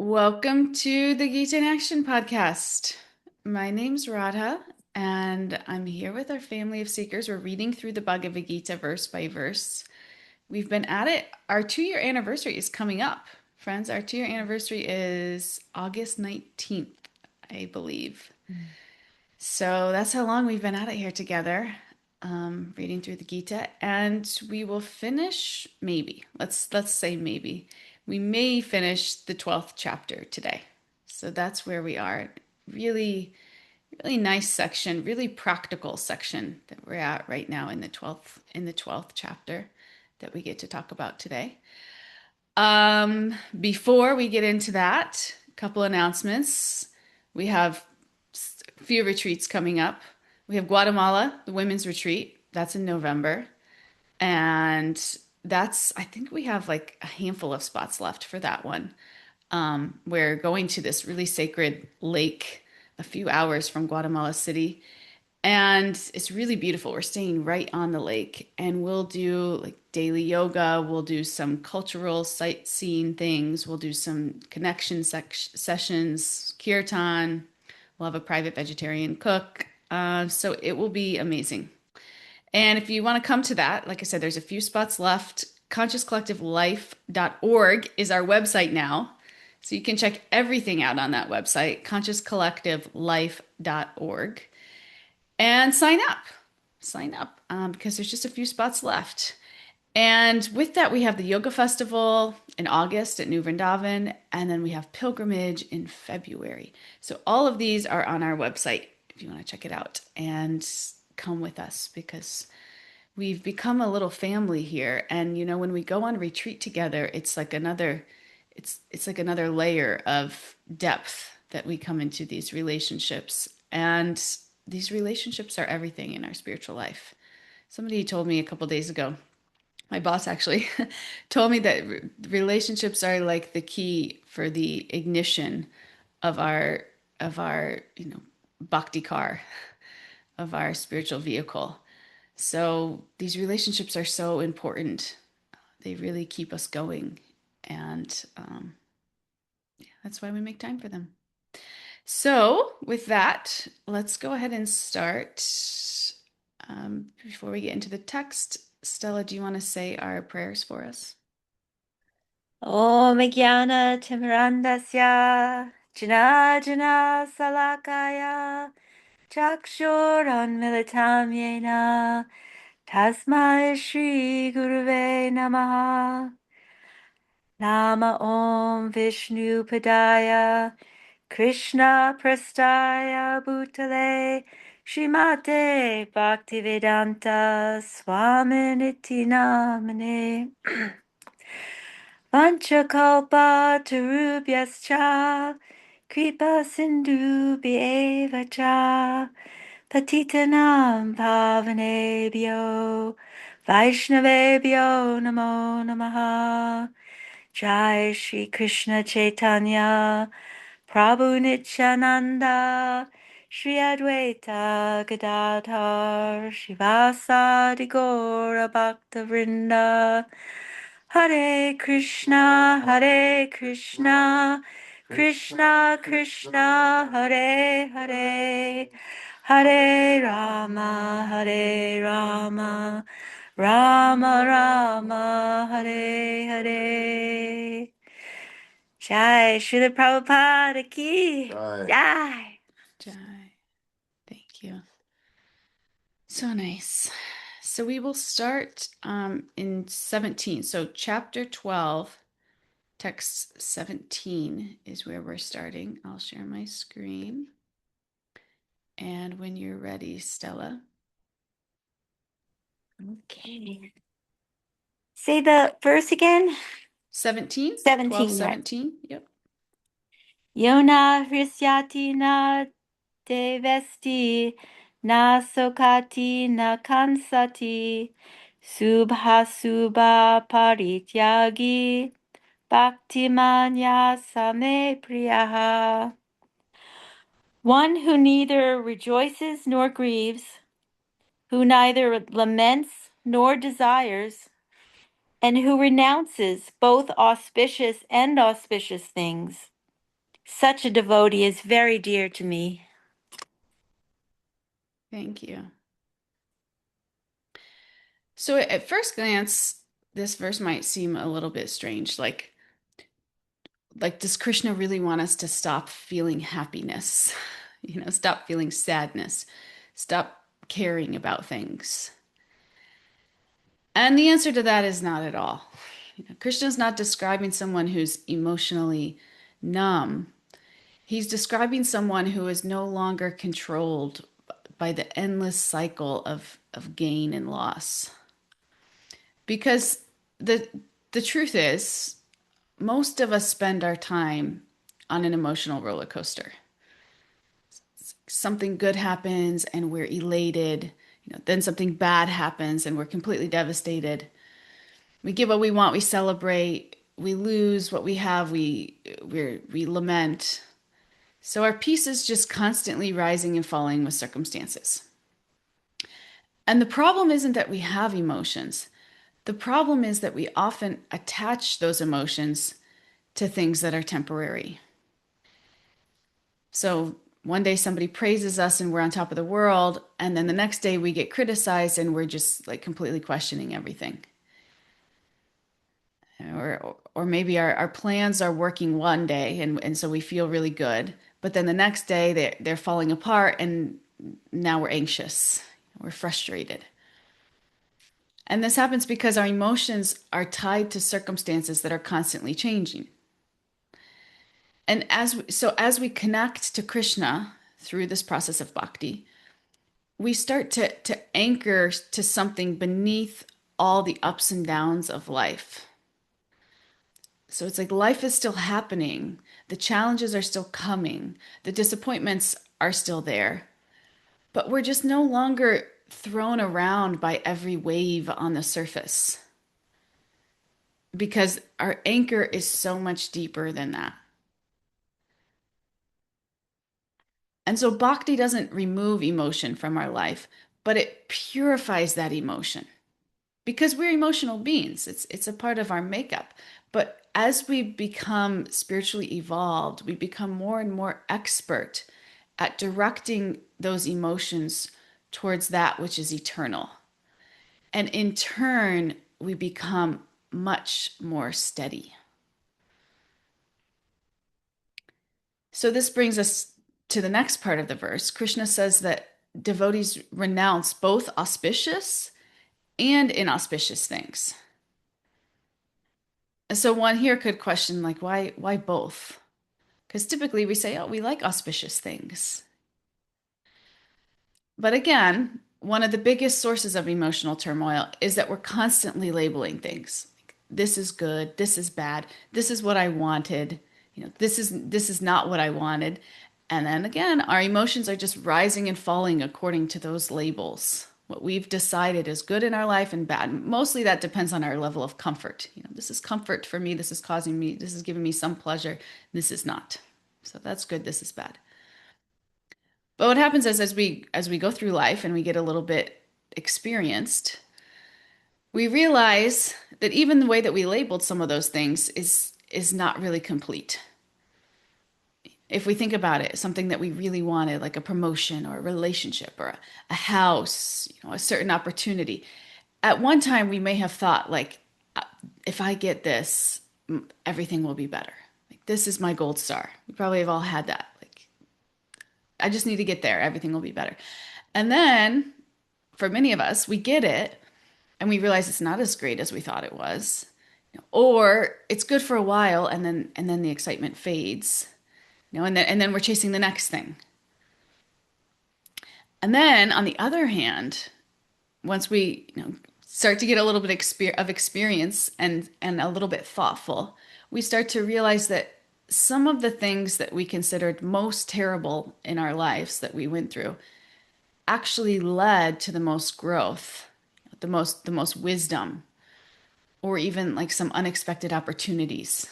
Welcome to the Gita in Action podcast. My name's Radha, and I'm here with our family of seekers. We're reading through the Bhagavad-gītā verse by verse. We've been at it. Our 2-year anniversary is coming up. Friends, our 2-year anniversary is August 19th, I believe. So that's how long we've been at it here together, reading through the Gita. And we will finish, maybe, let's say maybe. We may finish the 12th chapter today. So that's where we are. Really, really nice section, really practical section that we're at right now in the 12th chapter that we get to talk about today. Before we get into that, a couple announcements. We have a few retreats coming up. We have Guatemala, the women's retreat. That's in November. And I think we have like a handful of spots left for that one. We're going to this really sacred lake a few hours from Guatemala City. And it's really beautiful. We're staying right on the lake, and we'll do like daily yoga. We'll do some cultural sightseeing things. We'll do some connection sessions, kirtan. We'll have a private vegetarian cook. So it will be amazing. And if you want to come to that, like I said, there's a few spots left. ConsciousCollectiveLife.org is our website now. So you can check everything out on that website, ConsciousCollectiveLife.org. And sign up. Because there's just a few spots left. And with that, we have the Yoga Festival in August at New Vrindavan, and then we have Pilgrimage in February. So all of these are on our website if you want to check it out and come with us, because we've become a little family here. And when we go on retreat together, it's like another layer of depth that we come into these relationships. And these relationships are everything in our spiritual life. Somebody told me a couple days ago, my boss actually told me that relationships are like the key for the ignition of our bhakti car, of our spiritual vehicle. So these relationships are so important. They really keep us going. And that's why we make time for them. So with that, let's go ahead and start. Before we get into the text, Stella, do you want to say our prayers for us? Om Jnana Timirandasya Jana Jana Salakaya Chakshuranmilitam Yena Tasmai Shri Guruve Namaha. Nama Om Vishnu Padaya Krishna Prastaya Bhutale Srimate Bhaktivedanta Swaminiti Namane. Vanchakalpa tarubhyascha kripa sindhubhyeva cha patitanam pavanebhyo vaishnavebhyo namo namaha. Jai Shri Krishna Chaitanya Prabhu Nityananda Shri Advaita Gadadhar Shivasadi Gaura Bhakta Vrinda. Hare Krishna, Krishna Krishna, Hare Hare, Hare Rama, Rama Rama, Hare Hare. Jai Srila Prabhupada ki Jai. Jai. Thank you. So nice. So we will start in 17. So chapter 12, text 17 is where we're starting. I'll share my screen. And when you're ready, Stella. Okay. Say the verse again. 17? 17. 12, 17. Yep. Yona hrisyati na devesti na sokati na kansati subha parityagi bhaktimanya same priyaha. One who neither rejoices nor grieves, who neither laments nor desires, and who renounces both auspicious and auspicious things, Such a devotee is very dear to me. Thank you. So at first glance, this verse might seem a little bit strange. Like, does Krishna really want us to stop feeling happiness? Stop feeling sadness, stop caring about things? And the answer to that is not at all. Krishna's not describing someone who's emotionally numb. He's describing someone who is no longer controlled by the endless cycle of gain and loss. Because the the truth is, most of us spend our time on an emotional roller coaster. Something good happens and we're elated. Then something bad happens and we're completely devastated. We get what we want, we celebrate. We lose what we have, we lament. So our peace is just constantly rising and falling with circumstances. And the problem isn't that we have emotions. The problem is that we often attach those emotions to things that are temporary. So one day somebody praises us and we're on top of the world, and then the next day we get criticized and we're just like completely questioning everything. Or maybe our plans are working one day and so we feel really good, but then the next day they're falling apart and now we're anxious, we're frustrated. And this happens because our emotions are tied to circumstances that are constantly changing. And as we connect to Krishna through this process of bhakti, we start to anchor to something beneath all the ups and downs of life. So it's like life is still happening, the challenges are still coming, the disappointments are still there, but we're just no longer thrown around by every wave on the surface because our anchor is so much deeper than that. And so bhakti doesn't remove emotion from our life, but it purifies that emotion because we're emotional beings. It's a part of our makeup. But as we become spiritually evolved, we become more and more expert at directing those emotions towards that which is eternal. And in turn, we become much more steady. So this brings us to the next part of the verse. Krishna says that devotees renounce both auspicious and inauspicious things. And so one here could question, like, why both? Because typically we say, oh, we like auspicious things. But again, one of the biggest sources of emotional turmoil is that we're constantly labeling things. Like, this is good, this is bad, this is what I wanted, this is not what I wanted. And then again, our emotions are just rising and falling according to those labels. What we've decided is good in our life and bad. Mostly that depends on our level of comfort. This is comfort for me, this is giving me some pleasure, this is not. So that's good, this is bad. But what happens is as we go through life and we get a little bit experienced, we realize that even the way that we labeled some of those things is not really complete. If we think about it, something that we really wanted, like a promotion or a relationship or a house, a certain opportunity. At one time, we may have thought, like, if I get this, everything will be better. Like, this is my gold star. We probably have all had that. Like, I just need to get there. Everything will be better. And then for many of us, we get it and we realize it's not as great as we thought it was. Or it's good for a while and then the excitement fades. And then we're chasing the next thing. And then on the other hand, once we start to get a little bit of experience and a little bit thoughtful, we start to realize that some of the things that we considered most terrible in our lives that we went through actually led to the most growth, the most wisdom, or even like some unexpected opportunities,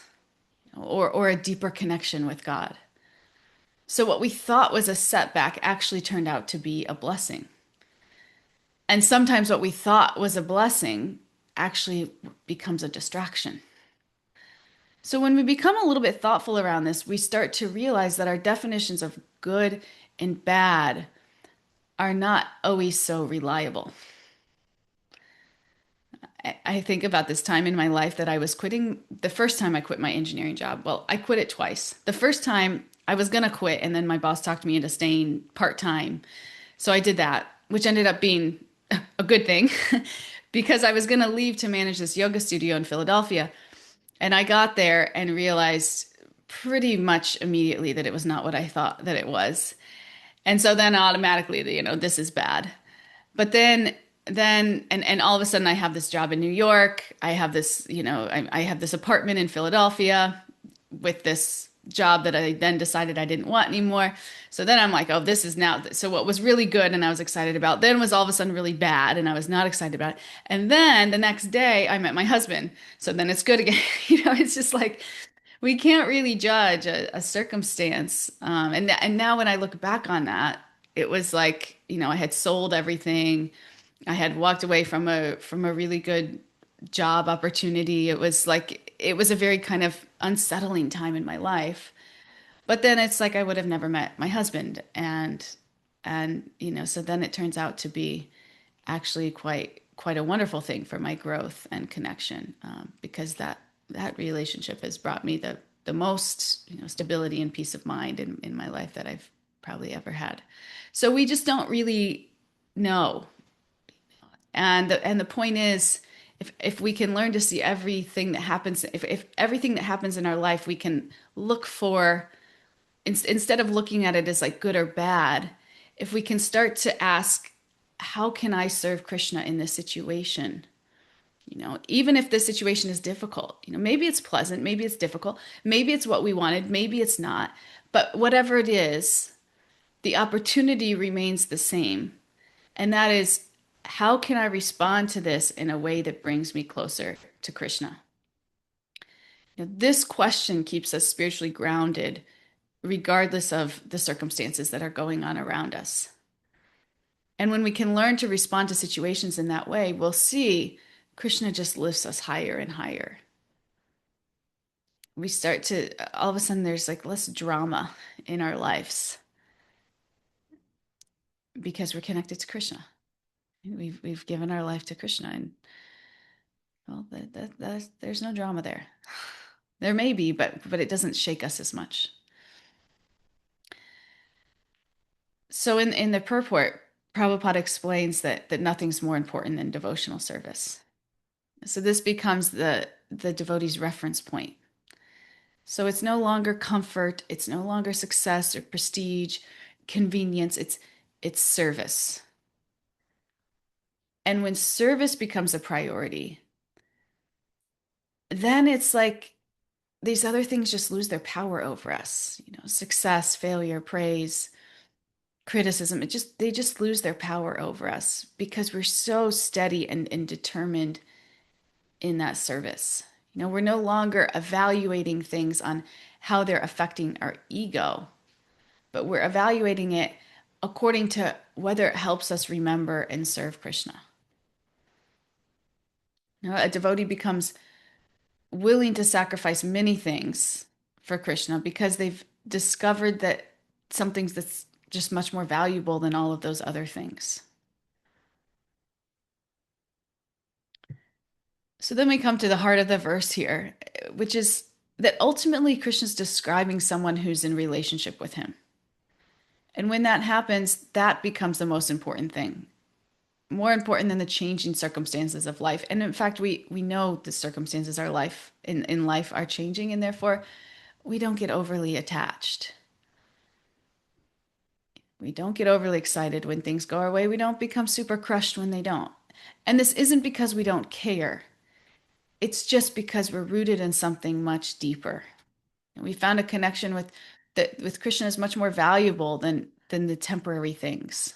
or a deeper connection with God. So what we thought was a setback actually turned out to be a blessing. And sometimes what we thought was a blessing actually becomes a distraction. So when we become a little bit thoughtful around this, we start to realize that our definitions of good and bad are not always so reliable. I think about this time in my life that I was quitting. The first time I quit my engineering job, well, I quit it twice. The first time I was going to quit, and then my boss talked me into staying part-time. So I did that, which ended up being a good thing because I was going to leave to manage this yoga studio in Philadelphia. And I got there and realized pretty much immediately that it was not what I thought that it was. And so then automatically, this is bad. But then all of a sudden I have this job in New York. I have this, I have this apartment in Philadelphia with this job that I then decided I didn't want anymore. So then I'm like, oh, this is now. So what was really good and I was excited about then was all of a sudden really bad and I was not excited about it. And then the next day I met my husband. So then it's good again. It's just like we can't really judge a circumstance. And now when I look back on that, it was like, I had sold everything. I had walked away from a really good job opportunity. It was a very kind of unsettling time in my life. But then it's like I would have never met my husband and so then it turns out to be actually quite a wonderful thing for my growth and connection because that relationship has brought me the most stability and peace of mind in my life that I've probably ever had. So we just don't really know. And the point is, if we can learn to see everything that happens, if everything that happens in our life, we can look for, instead of looking at it as like good or bad, if we can start to ask, how can I serve Krishna in this situation? Even if this situation is difficult, maybe it's pleasant, maybe it's difficult, maybe it's what we wanted, maybe it's not. But whatever it is, the opportunity remains the same. And that is, how can I respond to this in a way that brings me closer to Krishna? This question keeps us spiritually grounded, regardless of the circumstances that are going on around us. And when we can learn to respond to situations in that way, we'll see Krishna just lifts us higher and higher. We start to, all of a sudden, there's like less drama in our lives because we're connected to Krishna. We've given our life to Krishna, and well, there's no drama there. There may be, but it doesn't shake us as much. So in the purport, Prabhupada explains that nothing's more important than devotional service. So this becomes the devotee's reference point. So it's no longer comfort, it's no longer success or prestige, convenience, it's service. And when service becomes a priority, then it's like these other things just lose their power over us. Success, failure, praise, criticism, they just lose their power over us because we're so steady and determined in that service. We're no longer evaluating things on how they're affecting our ego, but we're evaluating it according to whether it helps us remember and serve Krishna. A devotee becomes willing to sacrifice many things for Krishna because they've discovered that something that's just much more valuable than all of those other things. So then we come to the heart of the verse here, which is that ultimately Krishna's describing someone who's in relationship with him. And when that happens, that becomes the most important thing, more important than the changing circumstances of life. And in fact, we know the circumstances our life in life are changing, and therefore we don't get overly attached. We don't get overly excited when things go our way. We don't become super crushed when they don't. And this isn't because we don't care. It's just because we're rooted in something much deeper. And we found a connection with Krishna is much more valuable than the temporary things.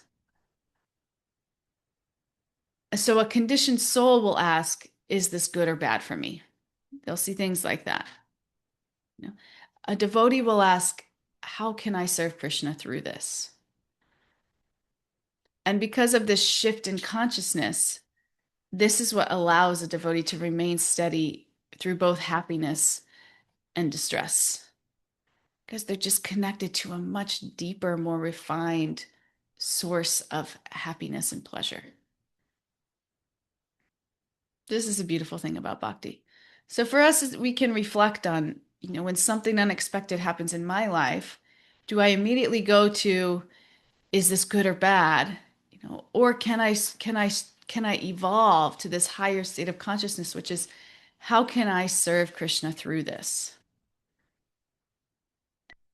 So a conditioned soul will ask, is this good or bad for me? They'll see things like that. A devotee will ask, how can I serve Krishna through this? And because of this shift in consciousness, this is what allows a devotee to remain steady through both happiness and distress because they're just connected to a much deeper, more refined source of happiness and pleasure. This is a beautiful thing about bhakti. So for us, we can reflect on, when something unexpected happens in my life, do I immediately go to, is this good or bad? Or can I evolve to this higher state of consciousness, which is how can I serve Krishna through this?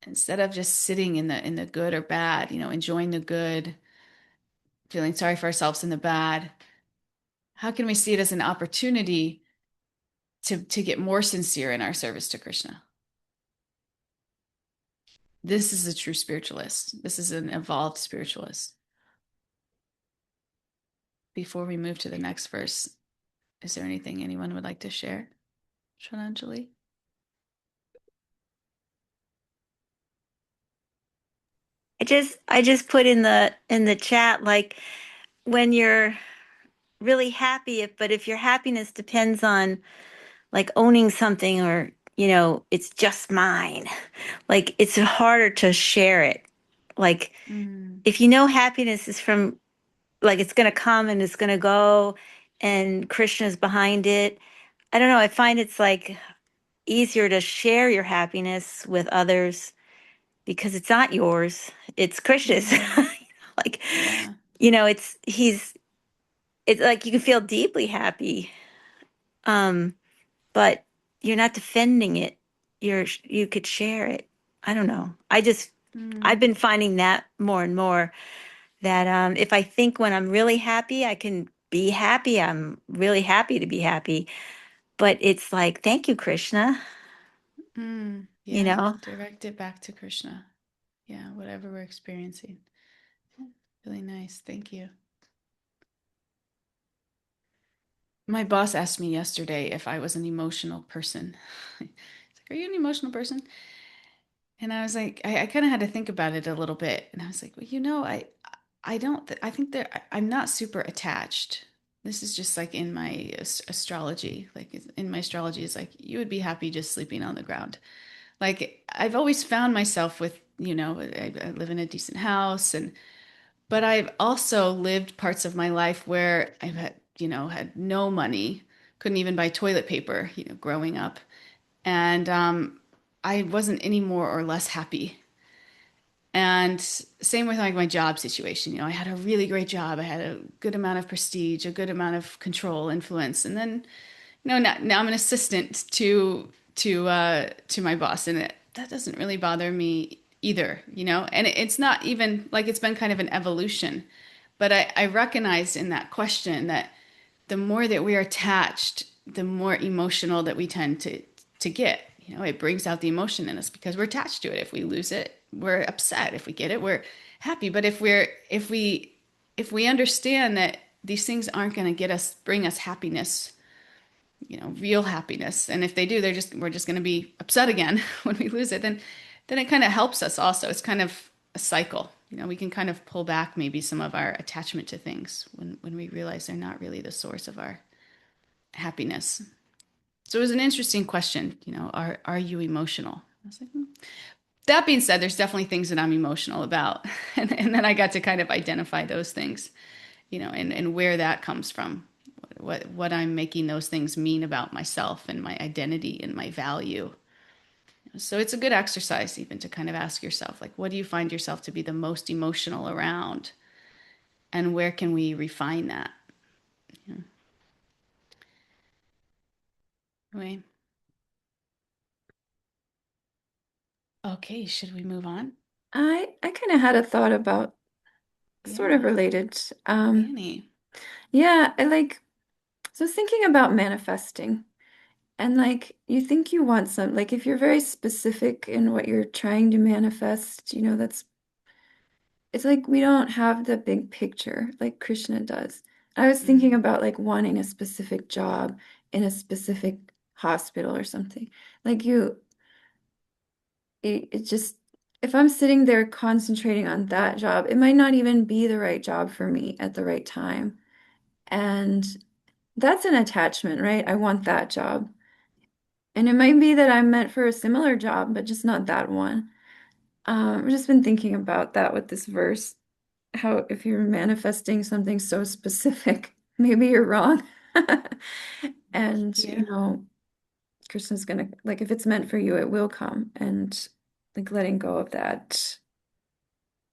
Instead of just sitting in the good or bad, enjoying the good, feeling sorry for ourselves in the bad, how can we see it as an opportunity to get more sincere in our service to Krishna? This is a true spiritualist. This is an evolved spiritualist. Before we move to the next verse, is there anything anyone would like to share? Shrananjali? I just put in the chat like when you're really happy, but if your happiness depends on like owning something or, it's just mine, like it's harder to share it. Like Mm, if you know happiness is from like it's going to come and it's going to go and Krishna's behind it. I don't know. I find it's like easier to share your happiness with others because it's not yours. It's Krishna's. mm, Like, yeah. it's like you can feel deeply happy. Um, but you're not defending it. You could share it. I don't know. I've Mm, been finding that more and more that if I think when I'm really happy, I can be happy. I'm really happy to be happy. But it's like, thank you, Krishna, you yeah. know? Direct it back to Krishna. Yeah, whatever we're experiencing. Really nice. Thank you. My boss asked me yesterday if I was an emotional person. He's like, "Are you an emotional person?" And I was like, I kind of had to think about it a little bit. And I was like, well, I don't, I think I'm not super attached. This is just like in my astrology. Like in my astrology, it's like you would be happy just sleeping on the ground. Like I've always found myself with, I live in a decent house but I've also lived parts of my life where I've had no money, couldn't even buy toilet paper, growing up. And I wasn't any more or less happy. And same with like my job situation. I had a really great job. I had a good amount of prestige, a good amount of control, influence. And then, now I'm an assistant to my boss, and that doesn't really bother me either. And it's not even like it's been kind of an evolution. But I recognized in that question that the more that we are attached, the more emotional that we tend to get. It brings out the emotion in us because we're attached to it. If we lose it, we're upset. If we get it, we're happy. But if we understand that these things aren't going to bring us happiness, real happiness, and if they do, we're just going to be upset again when we lose it, then it kind of helps us also. It's kind of a cycle. We can kind of pull back maybe some of our attachment to things when we realize they're not really the source of our happiness. So it was an interesting question, are you emotional? I was like, That being said, there's definitely things that I'm emotional about. And then I got to kind of identify those things, and where that comes from, what I'm making those things mean about myself and my identity and my value. So it's a good exercise even to kind of ask yourself, like, what do you find yourself to be the most emotional around? And where can we refine that? Anyway, okay, should we move on? I kind of had a thought about sort of Yeah, related. Annie. Yeah, I was thinking about manifesting and like you think you want some, like if you're very specific in what you're trying to manifest, it's like we don't have the big picture like Krishna does. I was thinking Mm, about like wanting a specific job in a specific hospital or something. Like it just, if I'm sitting there concentrating on that job, it might not even be the right job for me at the right time. And that's an attachment, right? I want that job. And it might be that I'm meant for a similar job, but just not that one. I've just been thinking about that with this verse, how if you're manifesting something so specific, maybe you're wrong. And, Yeah. Krishna's gonna, like, if it's meant for you, it will come. And like letting go of that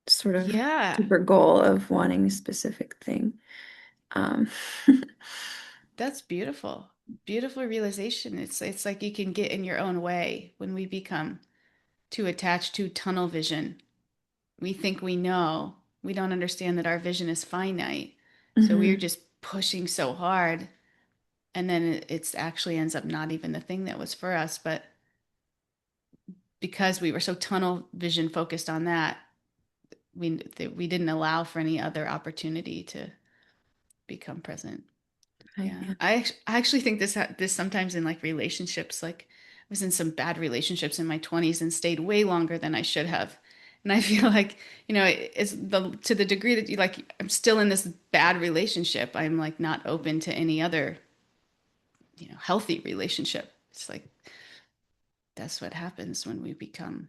sort of Yeah. super goal of wanting a specific thing. Um, That's beautiful. Beautiful realization. It's like you can get in your own way when we become too attached to tunnel vision. We think we know. We don't understand that our vision is finite. So we're mhm. just pushing so hard, and then it's actually ends up not even the thing that was for us, but because we were so tunnel vision focused on that, we didn't allow for any other opportunity to become present. Right, Yeah. yeah. I actually think this sometimes in like relationships, like I was in some bad relationships in my 20s and stayed way longer than I should have. And I feel like, it's the to the degree that you like I'm still in this bad relationship, I'm like not open to any other, healthy relationship. It's like that's what happens when we become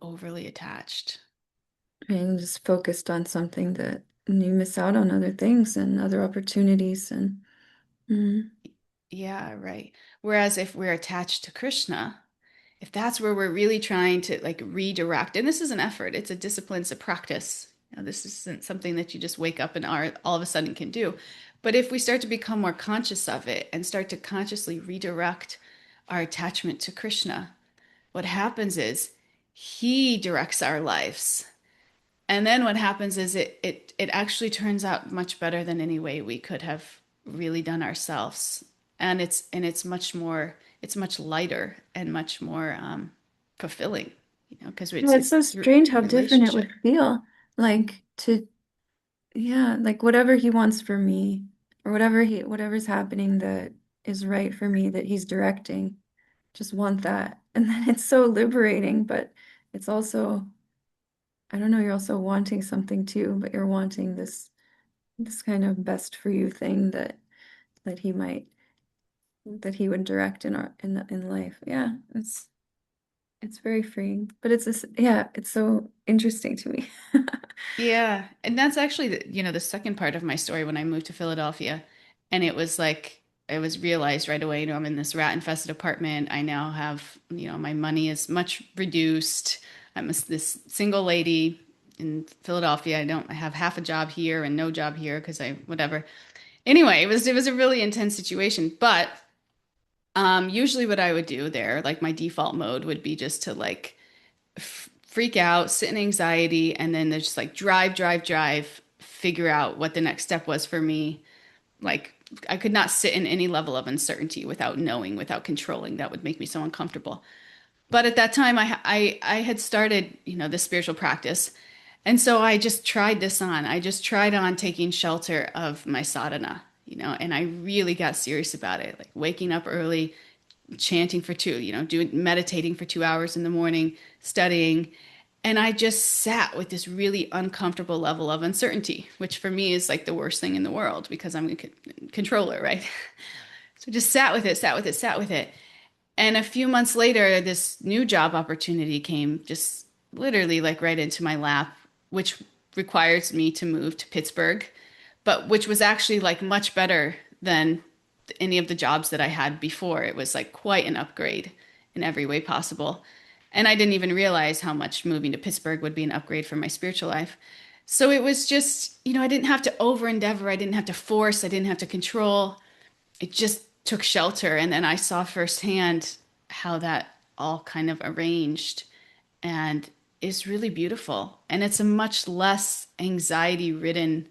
overly attached. And just focused on something that you miss out on other things and other opportunities and mm, Yeah, right. Whereas if we're attached to Krishna, if that's where we're really trying to like redirect, and this is an effort, it's a discipline, it's a practice. This isn't something that you just wake up and are all of a sudden can do. But if we start to become more conscious of it and start to consciously redirect our attachment to Krishna, what happens is he directs our lives. And then what happens is it actually turns out much better than any way we could have really done ourselves. And it's much lighter and much more fulfilling, because yeah, it's it's so through strange how different it would relationship. feel like to yeah, like whatever he wants for me or whatever's happening that is right for me that he's directing, just want that. And then it's so liberating, but it's also, I don't know, you're also wanting something too, but you're wanting this kind of best for you thing that he might that he would direct in life. Yeah, it's very freeing, but it's this yeah, it's so interesting to me. Yeah, and that's actually the second part of my story when I moved to Philadelphia, and it was like I was realized right away, I'm in this rat-infested apartment. I now have, my money is much reduced. This single lady in Philadelphia. I have half a job here and no job here because I whatever. Anyway, it was a really intense situation, but usually what I would do there, like my default mode would be just to like freak out, sit in anxiety, and then there's just like drive, drive, drive, figure out what the next step was for me. Like I could not sit in any level of uncertainty without knowing, without controlling. That would make me so uncomfortable. But at that time, I had started, this spiritual practice. And so I just tried this on. I just tried on taking shelter of my sadhana, and I really got serious about it, like waking up early, chanting for two, doing meditating for 2 hours in the morning, studying. And I just sat with this really uncomfortable level of uncertainty, which for me is like the worst thing in the world because I'm a controller, right? So just sat with it, sat with it, sat with it. And a few months later, this new job opportunity came just literally like right into my lap, which requires me to move to Pittsburgh, but which was actually like much better than any of the jobs that I had before. It was like quite an upgrade in every way possible. And I didn't even realize how much moving to Pittsburgh would be an upgrade for my spiritual life. So it was just, I didn't have to over endeavor. I didn't have to force. I didn't have to control. It just took shelter. And then I saw firsthand how that all kind of arranged and is really beautiful. And it's a much less anxiety ridden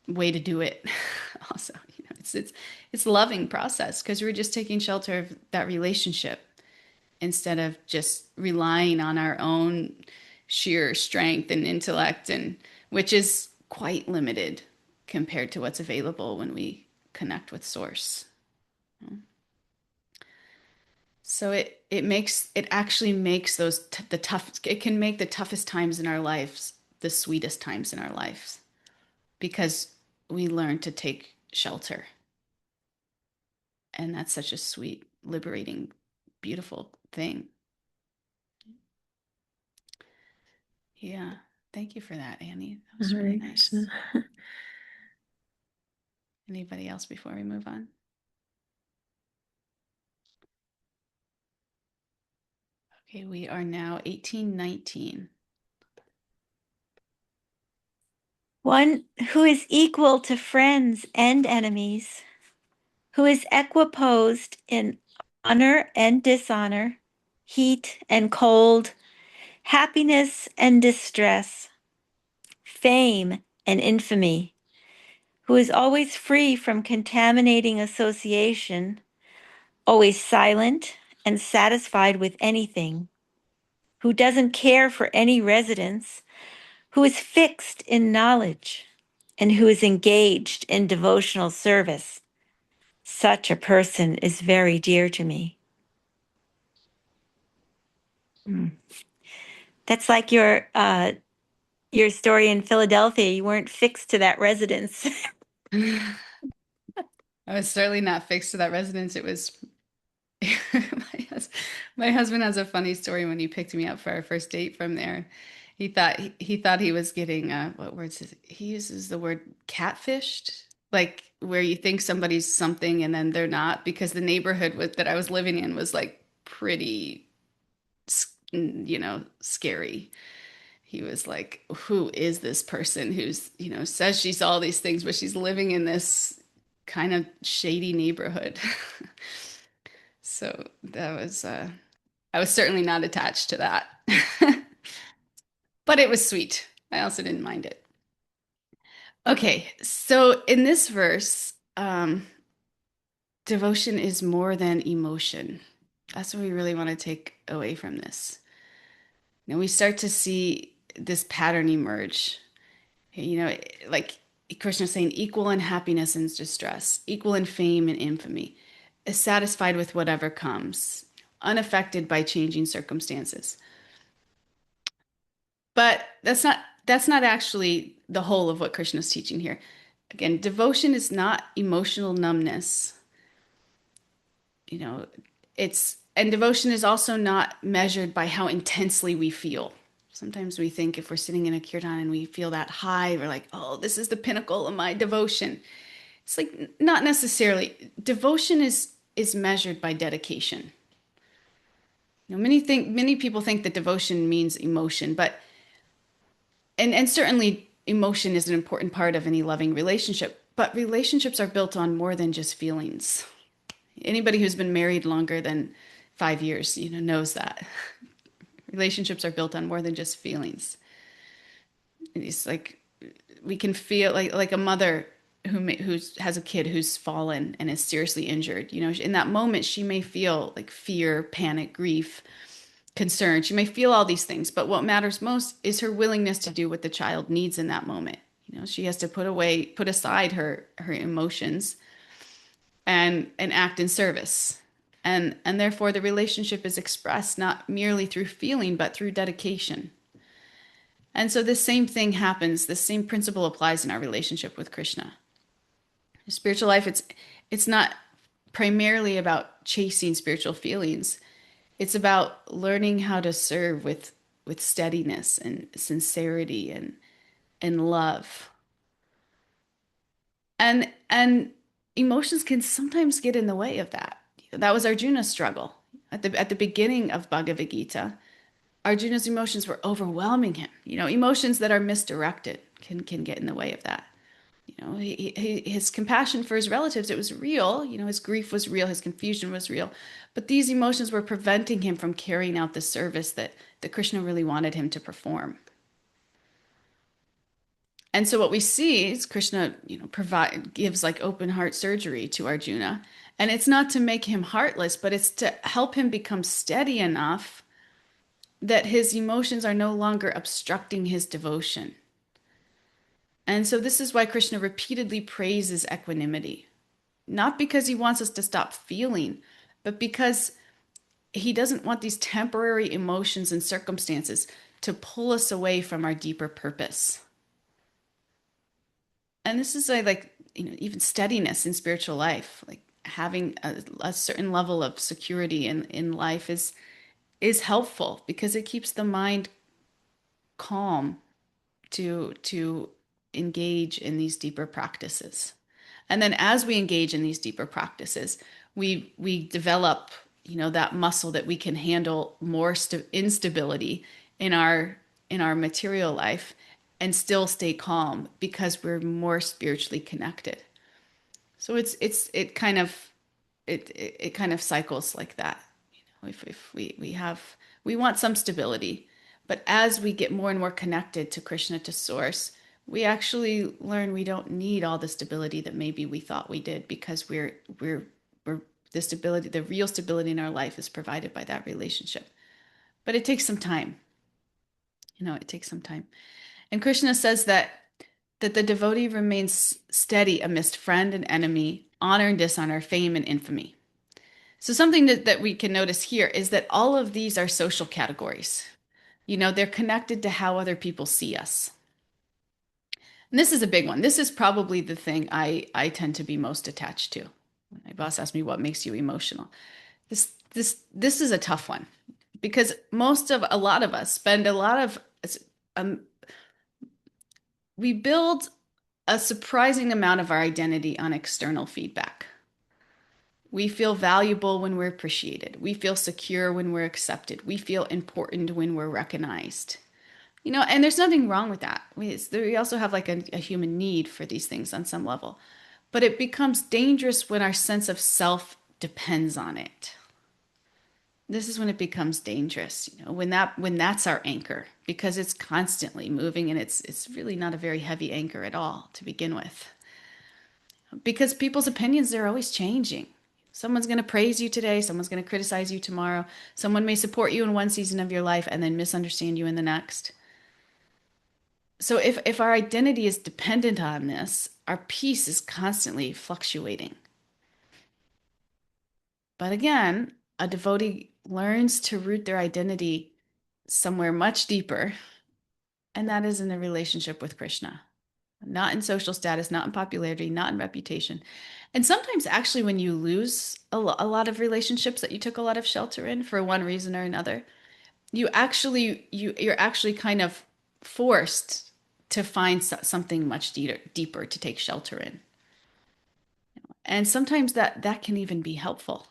way to do it. Also, it's a loving process because we're just taking shelter of that relationship instead of just relying on our own sheer strength and intellect, and which is quite limited compared to what's available when we connect with source. So it actually makes the tough, it can make the toughest times in our lives the sweetest times in our lives because we learn to take shelter And that's such a sweet, liberating, beautiful thing. Yeah. Thank you for that, Annie. That was really Hare nice. Krishna. Anybody else before we move on? Okay, we are now 1819. One who is equal to friends and enemies, who is equiposed in honor and dishonor, heat and cold, happiness and distress, fame and infamy, who is always free from contaminating association, always silent and satisfied with anything, who doesn't care for any residence, who is fixed in knowledge, and who is engaged in devotional service. Such a person is very dear to me. Mm. That's like your story in Philadelphia. You weren't fixed to that residence. I was certainly not fixed to that residence. It was my husband has a funny story when he picked me up for our first date from there. He thought he was getting what words is it? He uses the word catfished, like where you think somebody's something and then they're not, because the neighborhood that I was living in was like pretty, scary. He was like, who is this person who's, says she's all these things, but she's living in this kind of shady neighborhood. So that was, I was certainly not attached to that, but it was sweet. I also didn't mind it. Okay, so in this verse, devotion is more than emotion. That's what we really want to take away from this. Now we start to see this pattern emerge. Like Krishna saying, equal in happiness and distress, equal in fame and infamy, is satisfied with whatever comes, unaffected by changing circumstances. But that's not actually the whole of what Krishna's teaching here. Again, devotion is not emotional numbness. You know, and devotion is also not measured by how intensely we feel. Sometimes we think if we're sitting in a kirtan and we feel that high, we're like, oh, this is the pinnacle of my devotion. It's like not necessarily. Devotion is measured by dedication. Many people think that devotion means emotion, but and certainly emotion is an important part of any loving relationship, but relationships are built on more than just feelings. Anybody who's been married longer than 5 years, knows that relationships are built on more than just feelings. It's like we can feel like a mother who has a kid who's fallen and is seriously injured. In that moment, she may feel like fear, panic, grief, concern. She may feel all these things, but what matters most is her willingness to do what the child needs in that moment. She has to put aside her emotions and act in service. And therefore the relationship is expressed not merely through feeling, but through dedication. And so this same thing happens, the same principle applies in our relationship with Krishna. Spiritual life, it's not primarily about chasing spiritual feelings. It's about learning how to serve with steadiness and sincerity and love. And emotions can sometimes get in the way of that. That was Arjuna's struggle. At the beginning of Bhagavad-gītā, Arjuna's emotions were overwhelming him. Emotions that are misdirected can get in the way of that. His compassion for his relatives, it was real. His grief was real, his confusion was real. But these emotions were preventing him from carrying out the service that Krishna really wanted him to perform. And so what we see is Krishna, gives like open heart surgery to Arjuna. And it's not to make him heartless, but it's to help him become steady enough that his emotions are no longer obstructing his devotion. And so this is why Krishna repeatedly praises equanimity. Not because he wants us to stop feeling, but because he doesn't want these temporary emotions and circumstances to pull us away from our deeper purpose. And this is like even steadiness in spiritual life. Like having a certain level of security in life is helpful because it keeps the mind calm to engage in these deeper practices. And then as we engage in these deeper practices, we develop, that muscle that we can handle more instability in our material life and still stay calm because we're more spiritually connected. So it kind of cycles like that. If we want some stability, but as we get more and more connected to Krishna, to Source, we actually learn we don't need all the stability that maybe we thought we did because we're the stability, the real stability in our life is provided by that relationship. But it takes some time. It takes some time. And Krishna says that the devotee remains steady amidst friend and enemy, honor and dishonor, fame and infamy. So something that we can notice here is that all of these are social categories. They're connected to how other people see us. And this is a big one. This is probably the thing I tend to be most attached to. When my boss asked me what makes you emotional. This is a tough one because a lot of us spend a lot of um, we build a surprising amount of our identity on external feedback. We feel valuable when we're appreciated. We feel secure when we're accepted. We feel important when we're recognized. And there's nothing wrong with that. We also have like a human need for these things on some level. But it becomes dangerous when our sense of self depends on it. This is when it becomes dangerous, when that's our anchor, because it's constantly moving and it's really not a very heavy anchor at all to begin with. Because people's opinions, they're always changing. Someone's going to praise you today, someone's going to criticize you tomorrow. Someone may support you in one season of your life and then misunderstand you in the next. So if our identity is dependent on this, our peace is constantly fluctuating. But again, a devotee learns to root their identity somewhere much deeper, and that is in the relationship with Krishna. Not in social status, not in popularity, not in reputation. And sometimes actually when you lose a lot of relationships that you took a lot of shelter in for one reason or another, you're actually kind of forced to find something much deeper to take shelter in. And sometimes that can even be helpful.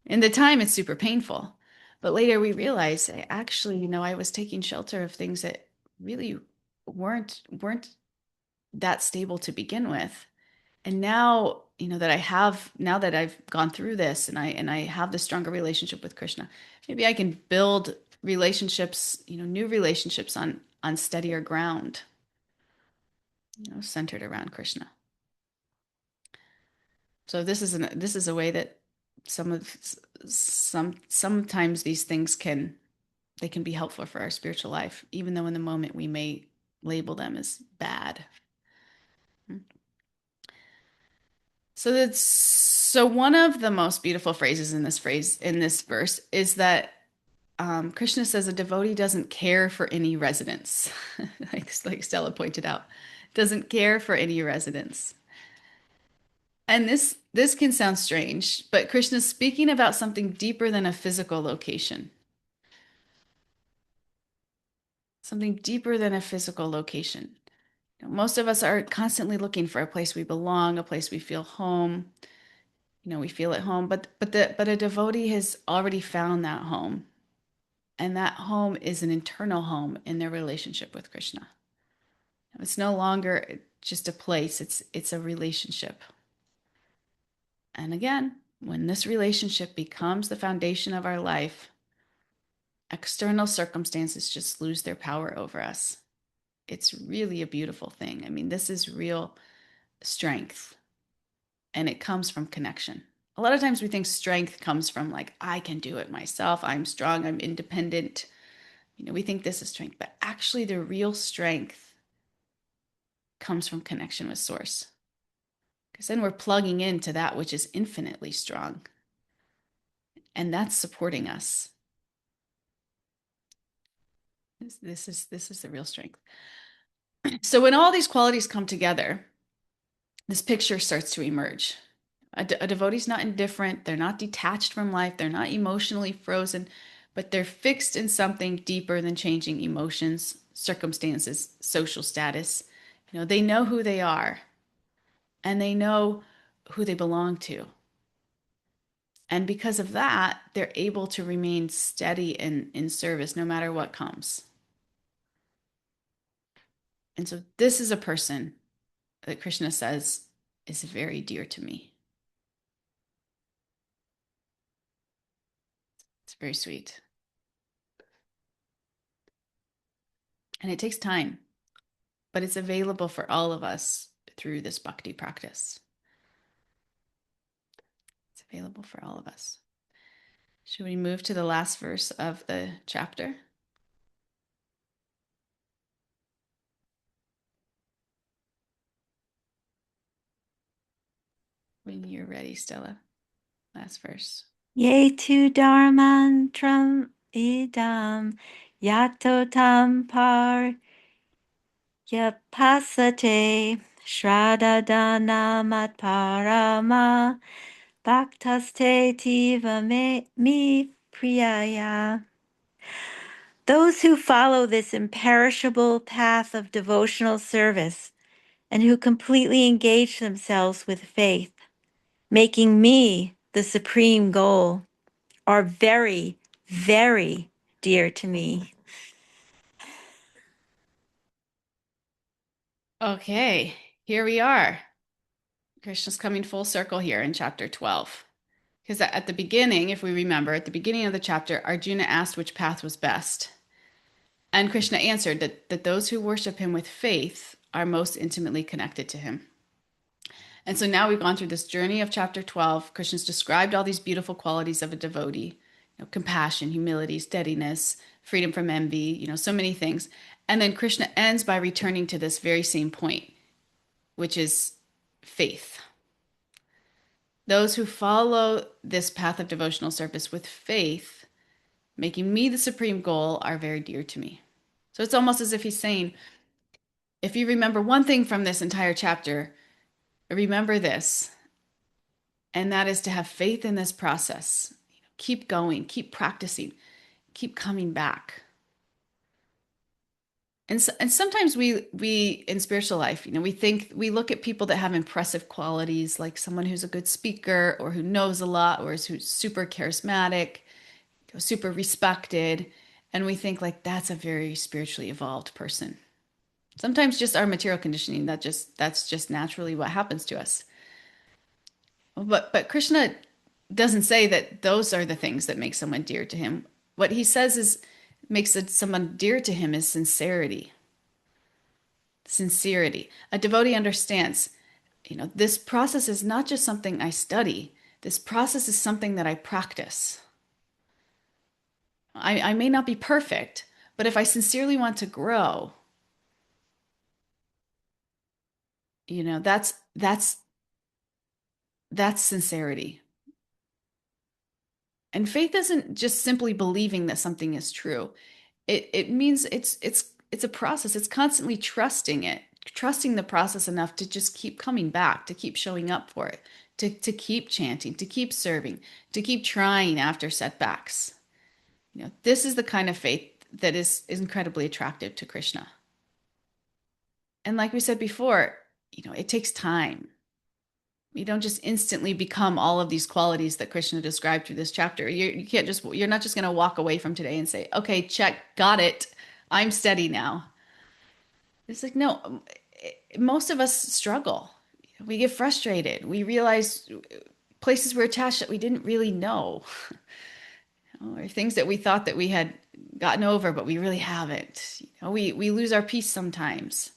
In the time, it's super painful. But later we realize, actually, I was taking shelter of things that really weren't that stable to begin with. And now, now that I've gone through this and I have this stronger relationship with Krishna, maybe I can build relationships, new relationships on steadier ground, centered around Krishna. So this is a way that sometimes these things can be helpful for our spiritual life, even though in the moment we may label them as bad. So one of the most beautiful phrases in this verse is that Krishna says a devotee doesn't care for any residence, like Stella pointed out, doesn't care for any residence. And this can sound strange, but Krishna's speaking about something deeper than a physical location. Something deeper than a physical location. Most of us are constantly looking for a place we belong, a place we feel home. We feel at home, but a devotee has already found that home. And that home is an internal home in their relationship with Krishna. It's no longer just a place, it's a relationship. And again, when this relationship becomes the foundation of our life, external circumstances just lose their power over us. It's really a beautiful thing. I mean, this is real strength, and it comes from connection. A lot of times we think strength comes from like, I can do it myself. I'm strong. I'm independent. We think this is strength, but actually the real strength comes from connection with Source. Because then we're plugging into that which is infinitely strong. And that's supporting us. This is the real strength. So when all these qualities come together, this picture starts to emerge. A devotee's not indifferent. They're not detached from life. They're not emotionally frozen, but they're fixed in something deeper than changing emotions, circumstances, social status. They know who they are and they know who they belong to. And because of that, they're able to remain steady in service no matter what comes. And so this is a person that Krishna says is very dear to me. It's very sweet. And it takes time, but it's available for all of us through this bhakti practice. It's available for all of us. Should we move to the last verse of the chapter? When you're ready, Stella. Last verse. Ye tu dharmantram idam yato tam par yapasate shradadanamat parama bhaktaste tiva me priyaya. Those who follow this imperishable path of devotional service and who completely engage themselves with faith, making me the supreme goal, are very, very dear to me. Okay, here we are. Krishna's coming full circle here in chapter 12. Because at the beginning, if we remember, at the beginning of the chapter, Arjuna asked which path was best. And Krishna answered that those who worship him with faith are most intimately connected to him. And so now we've gone through this journey of chapter 12. Krishna's described all these beautiful qualities of a devotee, compassion, humility, steadiness, freedom from envy, so many things. And then Krishna ends by returning to this very same point, which is faith. Those who follow this path of devotional service with faith, making me the supreme goal, are very dear to me. So it's almost as if he's saying, if you remember one thing from this entire chapter, remember this, and that is to have faith in this process. Keep going, keep practicing, keep coming back. And sometimes we in spiritual life, we look at people that have impressive qualities, like someone who's a good speaker or who knows a lot or who's super charismatic, super respected, and we think like that's a very spiritually evolved person. Sometimes just our material conditioning, that's just naturally what happens to us. But Krishna doesn't say that those are the things that make someone dear to him. What he says is makes someone dear to him is sincerity. Sincerity. A devotee understands, this process is not just something I study. This process is something that I practice. I may not be perfect, but if I sincerely want to grow, that's sincerity. And faith isn't just simply believing that something is true. It means it's a process. It's constantly trusting it, trusting the process enough to just keep coming back, to keep showing up for it, to keep chanting, to keep serving, to keep trying after setbacks. This is the kind of faith that is incredibly attractive to Krishna. And like we said before, it takes time. You don't just instantly become all of these qualities that Krishna described through this chapter. You're not just going to walk away from today and say, okay, check, got it. I'm steady now. It's like, no, most of us struggle. We get frustrated. We realize places we're attached that we didn't really know, or things that we thought that we had gotten over, but we really haven't. We lose our peace sometimes.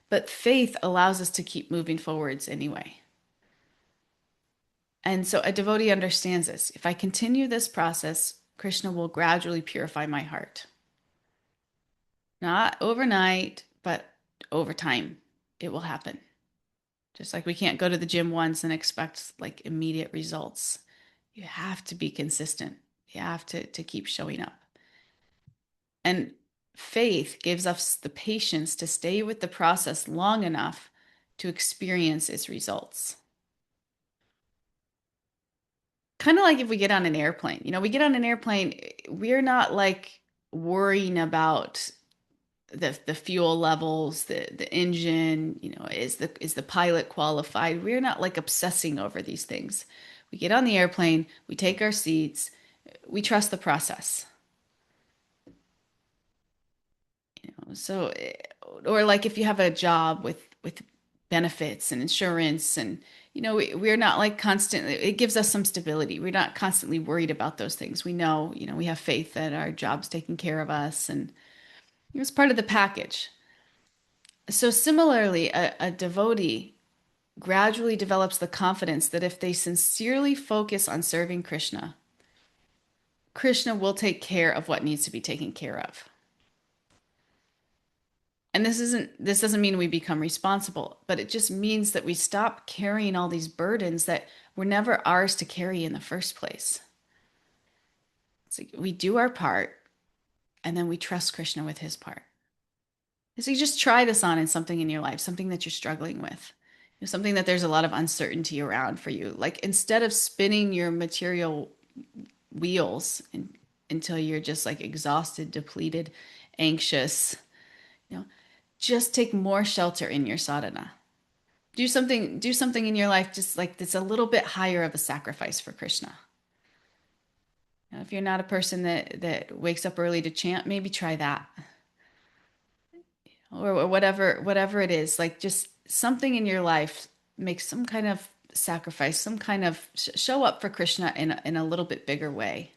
But faith allows us to keep moving forwards anyway. And so a devotee understands this. If I continue this process, Krishna will gradually purify my heart. Not overnight, but over time, it will happen. Just like we can't go to the gym once and expect like immediate results. You have to be consistent. You have to keep showing up. And faith gives us the patience to stay with the process long enough to experience its results. kind of like if we get on an airplane. We get on an airplane, we're not like worrying about the fuel levels, the engine, is the pilot qualified? We're not like obsessing over these things. We get on the airplane, we take our seats, we trust the process. So, or like if you have a job with benefits and insurance, and we're not like constantly, it gives us some stability. We're not constantly worried about those things. We know, we have faith that our job's taking care of us, and it's part of the package. So similarly, a devotee gradually develops the confidence that if they sincerely focus on serving Krishna, Krishna will take care of what needs to be taken care of. And this doesn't mean we become responsible, but it just means that we stop carrying all these burdens that were never ours to carry in the first place. It's like we do our part and then we trust Krishna with his part. So you just try this on in something in your life, something that you're struggling with, something that there's a lot of uncertainty around for you. Like instead of spinning your material wheels until you're just like exhausted, depleted, anxious, you know, just take more shelter in your sadhana. Do something in your life just like that's a little bit higher of a sacrifice for Krishna. If you're not a person that wakes up early to chant, maybe try that. Or whatever it is, like just something in your life, make some kind of sacrifice, some kind of show up for Krishna in a little bit bigger way,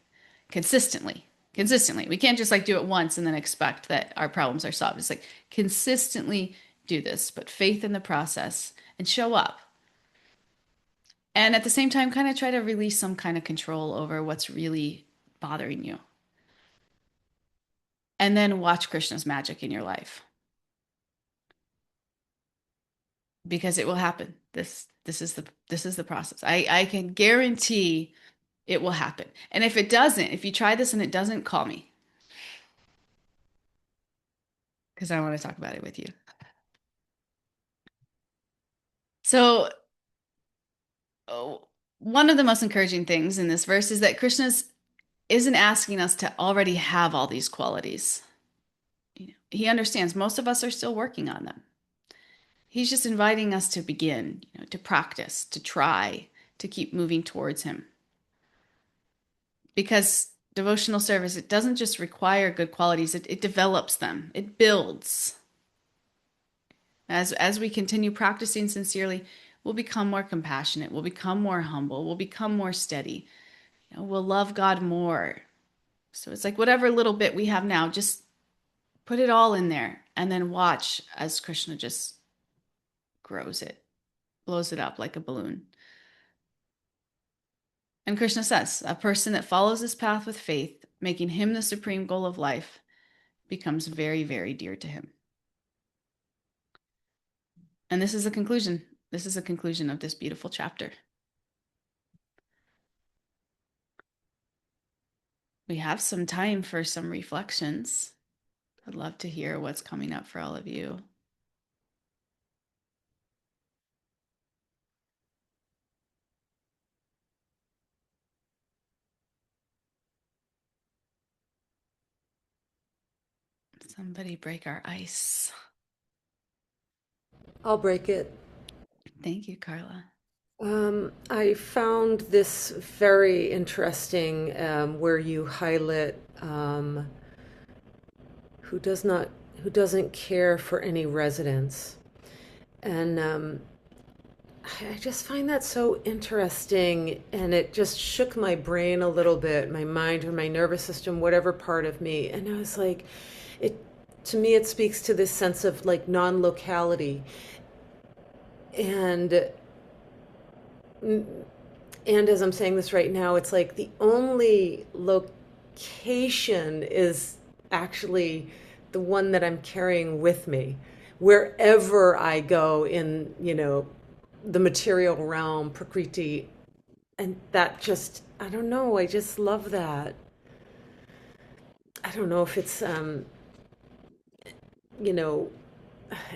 consistently. We can't just like do it once and then expect that our problems are solved. It's like consistently do this, but faith in the process and show up. And at the same time, kind of try to release some kind of control over what's really bothering you. And then watch Krishna's magic in your life. Because it will happen. This is the process. I can guarantee it will happen. And if it doesn't, if you try this and it doesn't, call me because I want to talk about it with you. So, oh, one of the most encouraging things in this verse is that Krishna isn't asking us to already have all these qualities. He understands most of us are still working on them. He's just inviting us to begin, to practice, to try, to keep moving towards him. Because devotional service, it doesn't just require good qualities, it develops them, it builds. As we continue practicing sincerely, we'll become more compassionate, we'll become more humble, we'll become more steady, we'll love God more. So it's like whatever little bit we have now, just put it all in there and then watch as Krishna just grows it, blows it up like a balloon. And Krishna says, a person that follows this path with faith, making him the supreme goal of life, becomes very, very dear to him. And this is the conclusion. This is the conclusion of this beautiful chapter. We have some time for some reflections. I'd love to hear what's coming up for all of you. Somebody break our ice. I'll break it. Thank you, Carla. I found this very interesting where you highlight who does not who doesn't care for any residence, and I just find that so interesting, and it just shook my brain a little bit, my mind or my nervous system, whatever part of me, and I was like, it to me it speaks to this sense of like non-locality, and and as I'm saying this right now, it's like the only location is actually the one that I'm carrying with me. Wherever I go in, the material realm, Prakriti, and that just, I don't know, I just love that. I don't know if it's, you know,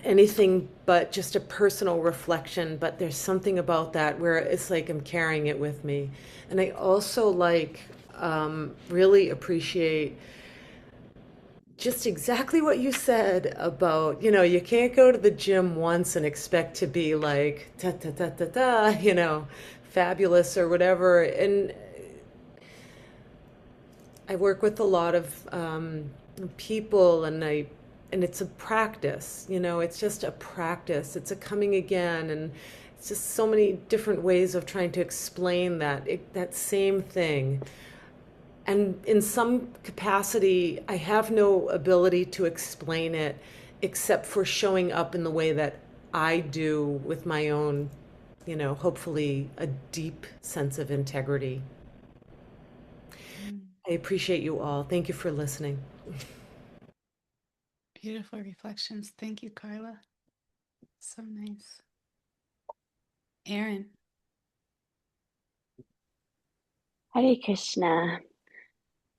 anything but just a personal reflection, but there's something about that where it's like I'm carrying it with me. And I also really appreciate just exactly what you said about, you can't go to the gym once and expect to be like, ta ta ta ta ta, fabulous or whatever. And I work with a lot of people, and it's a practice. It's just a practice. It's a coming again, and it's just so many different ways of trying to explain that same thing. And in some capacity, I have no ability to explain it except for showing up in the way that I do with my own, hopefully a deep sense of integrity. Mm. I appreciate you all. Thank you for listening. Beautiful reflections. Thank you, Carla. So nice. Aaron. Hare Krishna.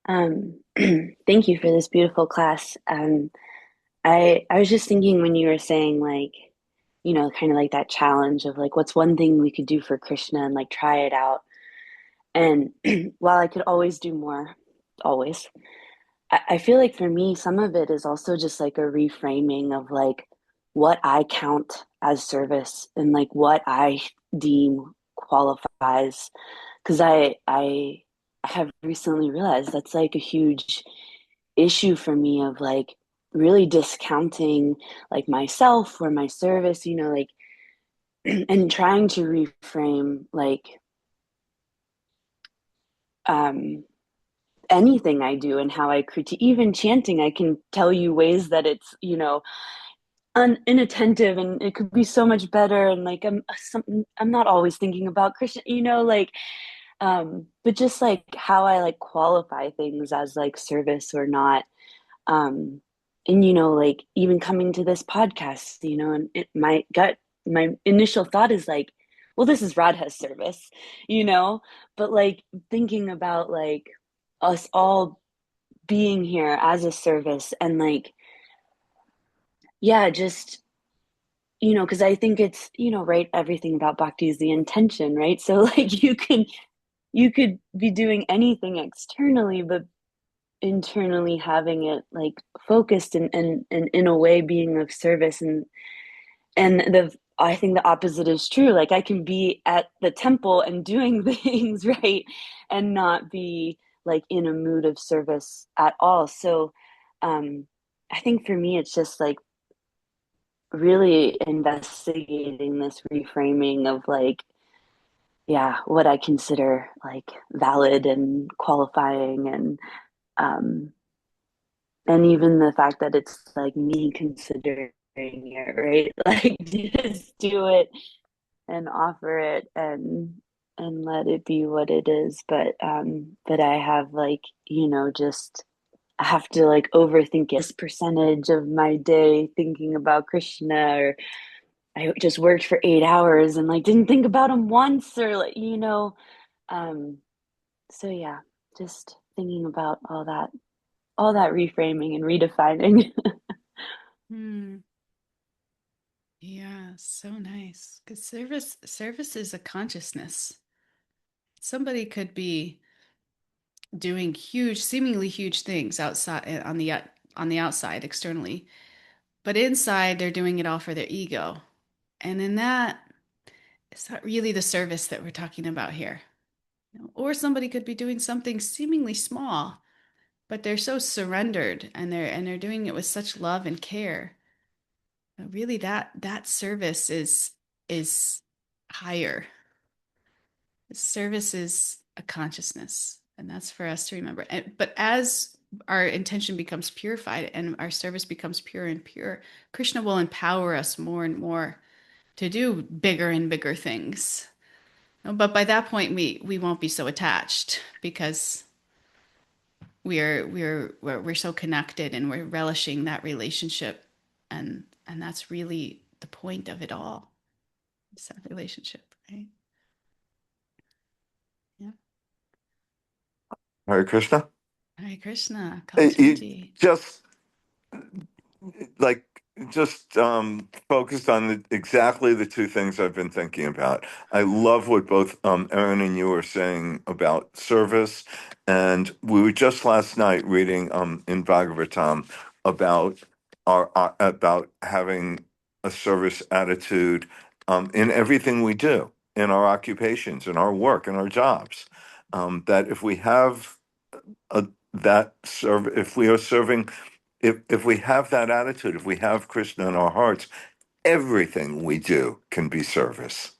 Thank you for this beautiful class. I was just thinking when you were saying like, kind of like that challenge of like, what's one thing we could do for Krishna and like try it out. And while I could always do more, always, I feel like for me, some of it is also just like a reframing of like what I count as service and like what I deem qualifies. Because I have recently realized that's like a huge issue for me of like really discounting like myself or my service, like and trying to reframe like um anything I do and how I critique even chanting. I can tell you ways that it's, inattentive and it could be so much better and like I'm not always thinking about Krishna, like but just like how I like qualify things as like service or not. um and like even coming to this podcast, and my initial thought is like, well, this is Radha's service, but like thinking about like us all being here as a service and like, yeah, just because I think it's, right, everything about bhakti is the intention, right? So like you could be doing anything externally, but internally having it like focused and in a way being of service. And I think the opposite is true. Like I can be at the temple and doing things, right, and not be like in a mood of service at all. So um I think for me it's just like really investigating this reframing of like, yeah, what I consider like valid and qualifying, um and even the fact that it's like me considering it, right? Like just do it and offer it and let it be what it is. But I have like, just I have to like overthink this percentage of my day thinking about Krishna, or I just worked for 8 hours and like didn't think about him once, or like, um so yeah, just thinking about all that reframing and redefining. Hmm. Yeah, so nice. Because service is a consciousness. Somebody could be doing huge, seemingly huge things outside on the outside externally, but inside they're doing it all for their ego. And in that, it's not really the service that we're talking about here. Or somebody could be doing something seemingly small, but they're so surrendered and they're doing it with such love and care. Really, that service is higher. Service is a consciousness, and that's for us to remember. But as our intention becomes purified and our service becomes pure and pure, Krishna will empower us more and more to do bigger and bigger things. But by that point, we won't be so attached because we're so connected and we're relishing that relationship, and that's really the point of it all. It's that relationship, right? Yeah. Hare Krishna. Hare Krishna, You Kamasamji. just like just focused on exactly the two things I've been thinking about. I love what both Erin and you were saying about service, and we were just last night reading in Bhagavatam about about having a service attitude in everything we do, in our occupations, in our work, in our jobs. That if we have if we are serving, if we have that attitude, if we have Krishna in our hearts, everything we do can be service.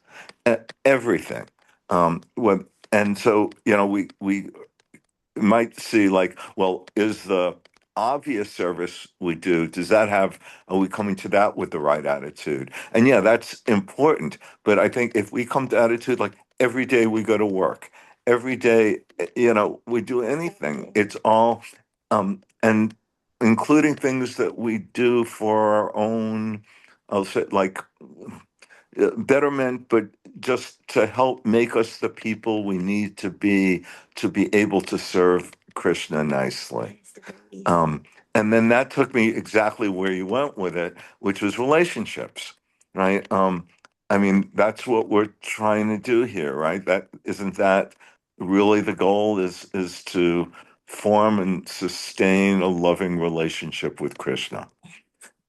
Everything. What and so we might see like, well, is the obvious service we do, does that have, are we coming to that with the right attitude? And yeah, that's important. But I think if we come to attitude like every day we go to work, every day, we do anything, it's all, and including things that we do for our own, I'll say like betterment, but just to help make us the people we need to be able to serve Krishna nicely. Um, and then that took me exactly where you went with it, which was relationships, right? I mean, that's what we're trying to do here, right? That isn't that really the goal is to form and sustain a loving relationship with Krishna.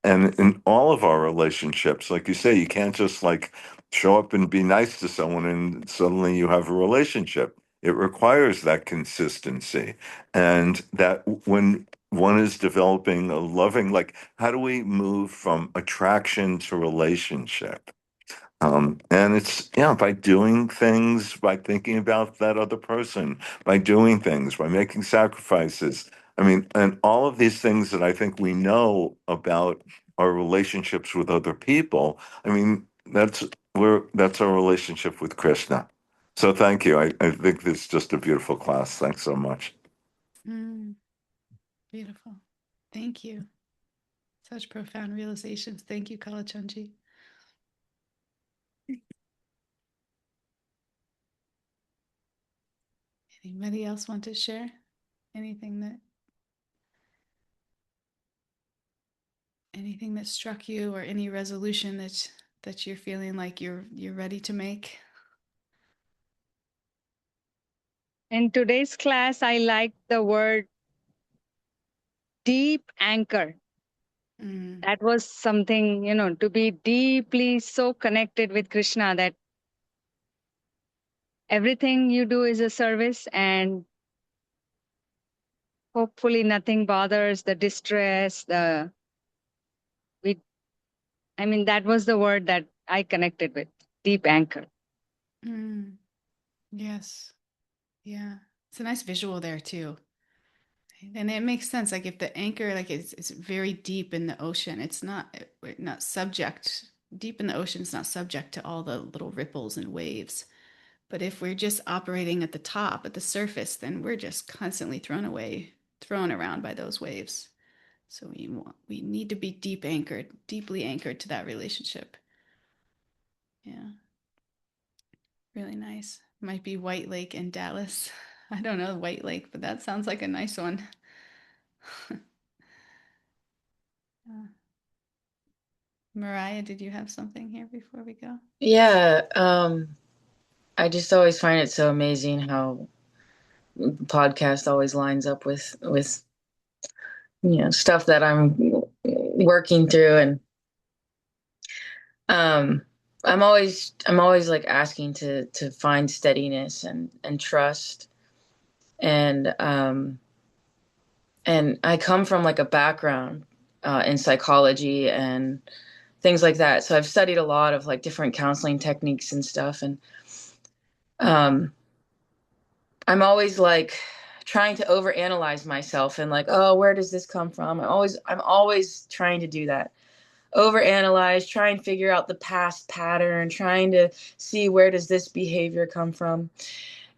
And in all of our relationships, like you say, you can't just like show up and be nice to someone and suddenly you have a relationship. It requires that consistency. And that when one is developing a loving, like, how do we move from attraction to relationship? And it's, by doing things, by thinking about that other person, by doing things, by making sacrifices. I mean, and all of these things that I think we know about our relationships with other people. I mean, that's our relationship with Krishna. So thank you. I think this is just a beautiful class. Thanks so much. Beautiful. Thank you. Such profound realizations. Thank you, Kalachandji. Anybody else want to share anything that struck you, or any resolution that you're feeling like you're ready to make? In today's class, I like the word deep anchor. That was something, to be deeply so connected with Krishna that everything you do is a service, and hopefully nothing bothers the distress, that was the word that I connected with, deep anchor. Yes. Yeah. It's a nice visual there too. And it makes sense. Like if the anchor, like it's very deep in the ocean, it's not subject, deep in the ocean, it's not subject to all the little ripples and waves. But if we're just operating at the top, at the surface, then we're just constantly thrown around by those waves. So we need to be deeply anchored to that relationship. Yeah. Really nice. Might be White Lake in Dallas. I don't know White Lake, but that sounds like a nice one. Mariah, did you have something here before we go? Yeah, I just always find it so amazing how the podcast always lines up with stuff that I'm working through, and I'm always like asking to find steadiness and trust, and I come from like a background in psychology and things like that, so I've studied a lot of like different counseling techniques and stuff, and I'm always like trying to overanalyze myself and like, oh, where does this come from? I'm always trying to do that. Overanalyze, try and figure out the past pattern, trying to see where does this behavior come from.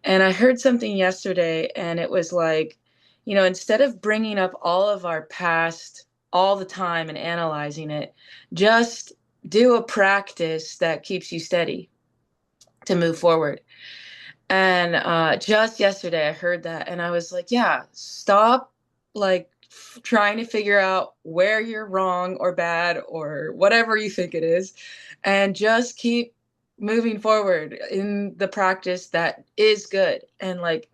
And I heard something yesterday, and it was like, instead of bringing up all of our past all the time and analyzing it, just do a practice that keeps you steady to move forward. And just yesterday I heard that, and I was like, yeah, stop like trying to figure out where you're wrong or bad or whatever you think it is, and just keep moving forward in the practice that is good. And like,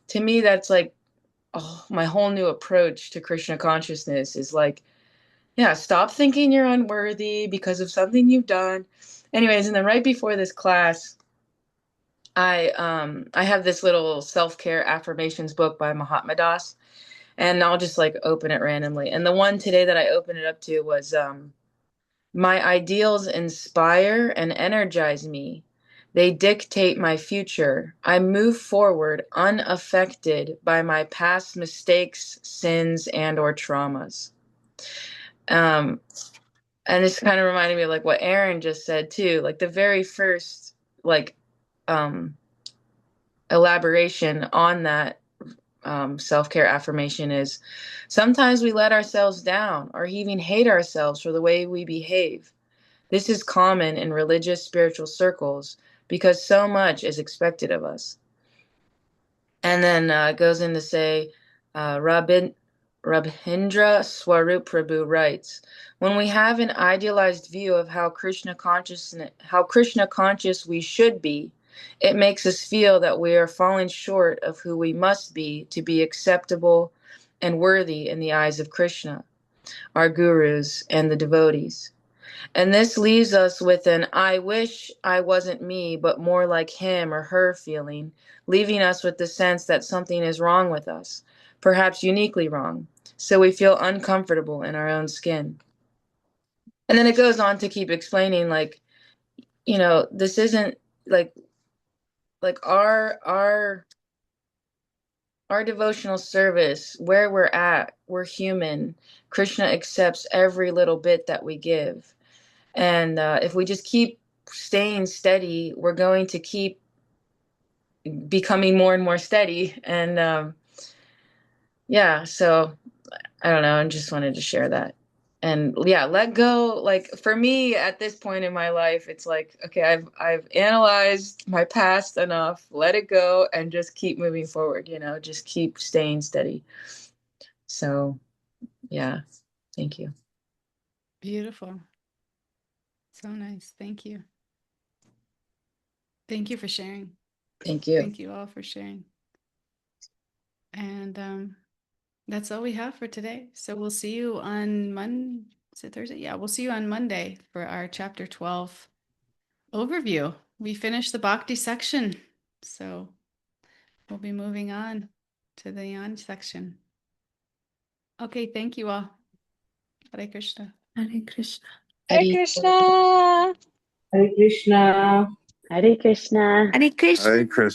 to me, that's like, oh, my whole new approach to Krishna consciousness is like, yeah, stop thinking you're unworthy because of something you've done. Anyways, and then right before this class, I have this little self-care affirmations book by Mahatma Das, and I'll just like open it randomly. And the one today that I opened it up to was my ideals inspire and energize me. They dictate my future. I move forward unaffected by my past mistakes, sins, and or traumas. And it's kind of reminded me of like what Aaron just said too. Like the very first like elaboration on that self-care affirmation is, sometimes we let ourselves down or even hate ourselves for the way we behave. This is common in religious spiritual circles because so much is expected of us. And then it goes in to say, Rabindra Swarup Prabhu writes, when we have an idealized view of how Krishna conscious we should be, it makes us feel that we are falling short of who we must be to be acceptable and worthy in the eyes of Krishna, our gurus, and the devotees. And this leaves us with an I wish I wasn't me, but more like him or her feeling, leaving us with the sense that something is wrong with us, perhaps uniquely wrong. So we feel uncomfortable in our own skin. And then it goes on to keep explaining, like, you know, this isn't like our devotional service, where we're at, we're human. Krishna accepts every little bit that we give. And if we just keep staying steady, we're going to keep becoming more and more steady. And yeah, so I don't know. I just wanted to share that. And yeah, let go. Like for me at this point in my life, it's like, okay, I've analyzed my past enough, let it go and just keep moving forward, you know, just keep staying steady. So yeah, thank you. Beautiful. So nice. Thank you. Thank you for sharing. Thank you. Thank you all for sharing. And that's all we have for today. So we'll see you on Monday. Is it Thursday? Yeah, we'll see you on Monday for our chapter 12 overview. We finished the Bhakti section. So we'll be moving on to the Yan section. Okay, thank you all. Hare Krishna. Hare Krishna. Hare Krishna. Hare Krishna. Hare Krishna. Hare Krishna. Hare Krishna.